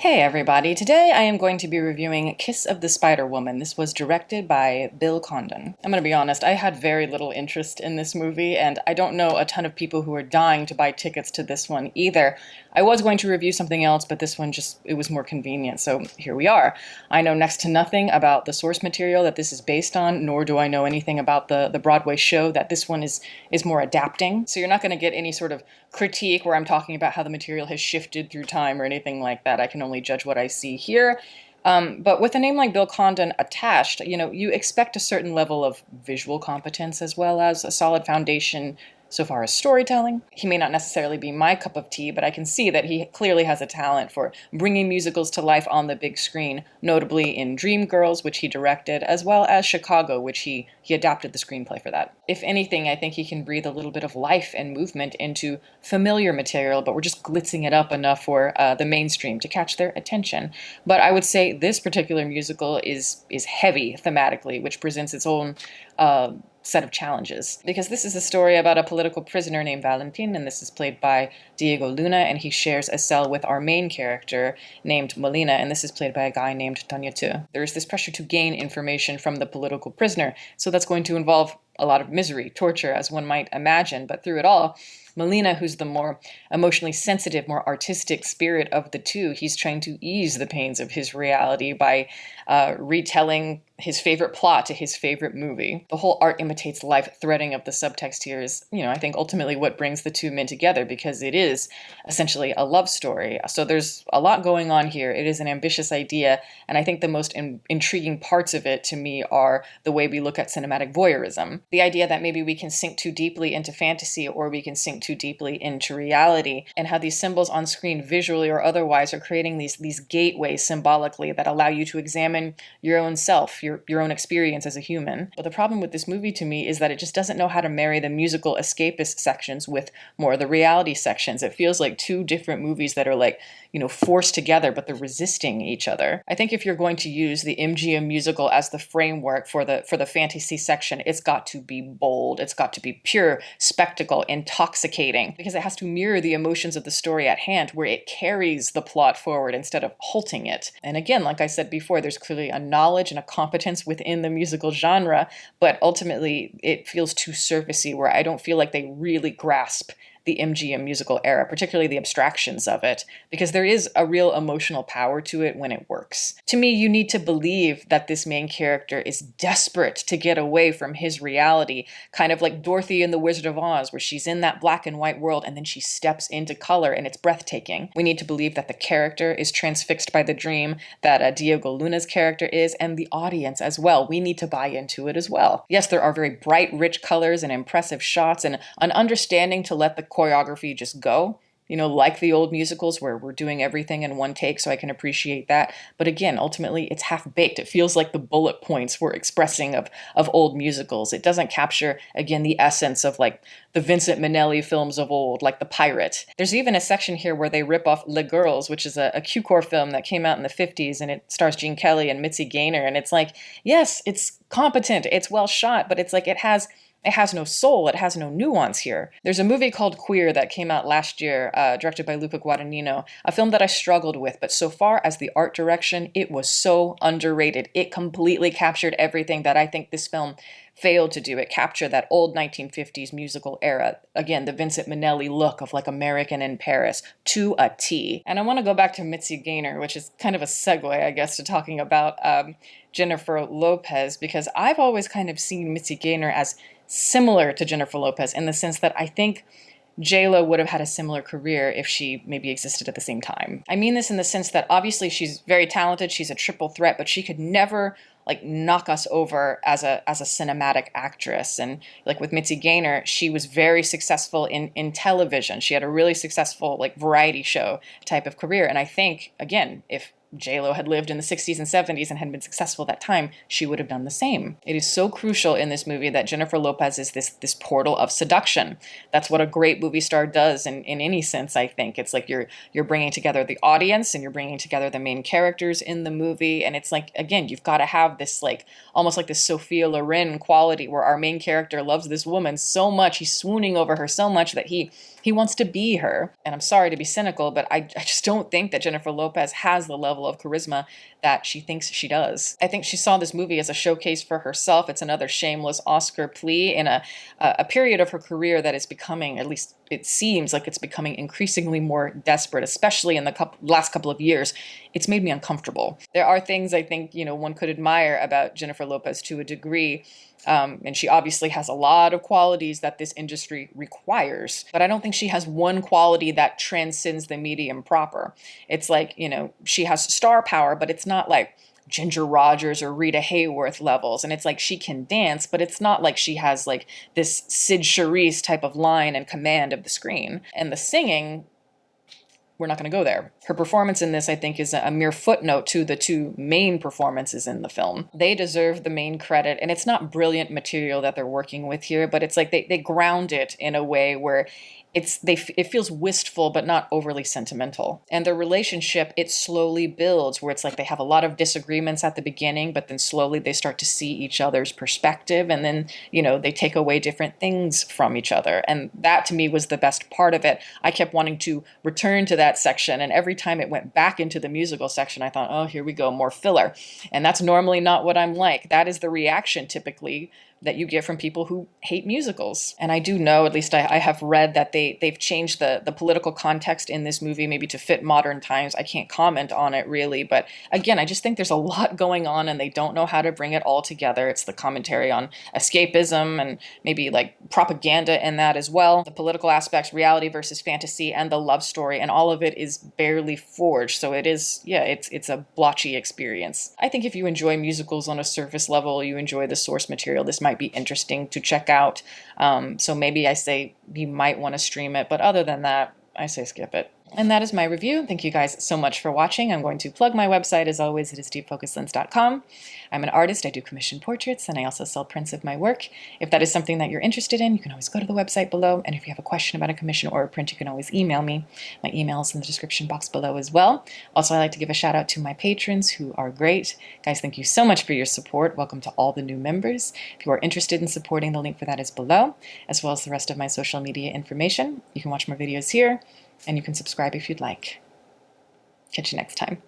Hey everybody, today I am going to be reviewing Kiss of the Spider Woman. This was directed by Bill Condon. I'm gonna be honest, I had very little interest in this movie, and I don't know a ton of people who are dying to buy tickets to this one either. I was going to review something else, but this one it was more convenient, so here we are. I know next to nothing about the source material that this is based on, nor do I know anything about the Broadway show that this one is more adapting. So you're not gonna get any sort of critique where I'm talking about how the material has shifted through time or anything like that. I can only judge what I see here. But with a name like Bill Condon attached, you expect a certain level of visual competence as well as a solid foundation so far as storytelling. He may not necessarily be my cup of tea, but I can see that he clearly has a talent for bringing musicals to life on the big screen, notably in Dreamgirls, which he directed, as well as Chicago, which he adapted the screenplay for that. If anything, I think he can breathe a little bit of life and movement into familiar material, but we're just glitzing it up enough for the mainstream to catch their attention. But I would say this particular musical is heavy thematically, which presents its own set of challenges. Because this is a story about a political prisoner named Valentin, and this is played by Diego Luna, and he shares a cell with our main character named Molina, and this is played by a guy named Tanyatu. There is this pressure to gain information from the political prisoner, so that's going to involve a lot of misery, torture, as one might imagine, but through it all, Molina, who's the more emotionally sensitive, more artistic spirit of the two, he's trying to ease the pains of his reality by retelling his favorite plot to his favorite movie. The whole art imitates life threading of the subtext here is, I think ultimately what brings the two men together, because it is essentially a love story. So there's a lot going on here. It is an ambitious idea, and I think the most intriguing parts of it to me are the way we look at cinematic voyeurism. The idea that maybe we can sink too deeply into fantasy or we can sink too deeply into reality, and how these symbols on screen, visually or otherwise, are creating these gateways symbolically that allow you to examine your own self, your own experience as a human. But the problem with this movie to me is that it just doesn't know how to marry the musical escapist sections with more of the reality sections. It feels like two different movies that are forced together, but they're resisting each other. I think if you're going to use the MGM musical as the framework for the fantasy section, it's got to be bold. It's got to be pure spectacle, intoxicating, because it has to mirror the emotions of the story at hand, where it carries the plot forward instead of halting it. And again, like I said before, there's clearly a knowledge and a competence within the musical genre, but ultimately it feels too surfacey, where I don't feel like they really grasp the MGM musical era, particularly the abstractions of it, because there is a real emotional power to it when it works. To me, you need to believe that this main character is desperate to get away from his reality, kind of like Dorothy in The Wizard of Oz, where she's in that black and white world and then she steps into color and it's breathtaking. We need to believe that the character is transfixed by the dream that Diego Luna's character is, and the audience as well. We need to buy into it as well. Yes, there are very bright, rich colors and impressive shots and an understanding to let the choreography just go, like the old musicals where we're doing everything in one take, so I can appreciate that. But again, ultimately, it's half-baked. It feels like the bullet points we're expressing of old musicals. It doesn't capture, again, the essence of the Vincent Minnelli films of old, like The Pirate. There's even a section here where they rip off Les Girls, which is a Q-Core film that came out in the 50s, and it stars Gene Kelly and Mitzi Gaynor, and it's like, yes, it's competent, it's well shot, but it's like it has no soul, it has no nuance here. There's a movie called Queer that came out last year, directed by Luca Guadagnino, a film that I struggled with, but so far as the art direction, it was so underrated. It completely captured everything that I think this film failed to do. It captured that old 1950s musical era. Again, the Vincent Minnelli look of American in Paris to a T. And I want to go back to Mitzi Gaynor, which is kind of a segue, I guess, to talking about Jennifer Lopez, because I've always kind of seen Mitzi Gaynor as similar to Jennifer Lopez in the sense that I think J-Lo would have had a similar career if she maybe existed at the same time. I mean this in the sense that obviously she's very talented, she's a triple threat, but she could never knock us over as a cinematic actress. And with Mitzi Gaynor, she was very successful in television. She had a really successful variety show type of career. And I think, again, if J-Lo had lived in the 60s and 70s and had been successful at that time, she would have done the same. It is so crucial in this movie that Jennifer Lopez is this portal of seduction. That's what a great movie star does in any sense, I think. It's like you're bringing together the audience and you're bringing together the main characters in the movie, and it's again, you've got to have this almost like this Sophia Loren quality where our main character loves this woman so much, he's swooning over her so much that he He wants to be her. And I'm sorry to be cynical, but I just don't think that Jennifer Lopez has the level of charisma that she thinks she does. I think she saw this movie as a showcase for herself. It's another shameless Oscar plea in a period of her career that is becoming, at least it seems like it's becoming increasingly more desperate, especially in the last couple of years. It's made me uncomfortable. There are things I think, one could admire about Jennifer Lopez to a degree. And she obviously has a lot of qualities that this industry requires. But I don't think she has one quality that transcends the medium proper. It's like, she has star power, but it's not like Ginger Rogers or Rita Hayworth levels. And it's like she can dance, but it's not like she has like this Sid Charisse type of line and command of the screen. And the singing, we're not going to go there. Her performance in this, I think, is a mere footnote to the two main performances in the film. They deserve the main credit, and it's not brilliant material that they're working with here, but it's like they ground it in a way where it feels wistful but not overly sentimental. And their relationship, it slowly builds where it's like they have a lot of disagreements at the beginning, but then slowly they start to see each other's perspective, and then they take away different things from each other. And that to me was the best part of it. I kept wanting to return to that section, and every time it went back into the musical section, I thought, oh, here we go, more filler. And that's normally not what I'm like. That is the reaction typically that you get from people who hate musicals. And I do know, at least I have read, that they've changed the political context in this movie maybe to fit modern times. I can't comment on it really, but again, I just think there's a lot going on and they don't know how to bring it all together. It's the commentary on escapism and maybe like propaganda in that as well. The political aspects, reality versus fantasy, and the love story, and all of it is barely forged. So it is, it's a blotchy experience. I think if you enjoy musicals on a surface level, you enjoy the source material, this might be interesting to check out. So maybe I say you might want to stream it, but other than that, I say skip it. And that is my review. Thank you guys so much for watching. I'm going to plug my website as always. It is deepfocuslens.com. I'm an artist. I do commission portraits and I also sell prints of my work. If that is something that you're interested in, you can always go to the website below. And if you have a question about a commission or a print, you can always email me. My email is in the description box below as well. Also, I'd like to give a shout out to my patrons who are great. Guys, thank you so much for your support. Welcome to all the new members. If you are interested in supporting, the link for that is below, as well as the rest of my social media information. You can watch more videos here. And you can subscribe if you'd like. Catch you next time.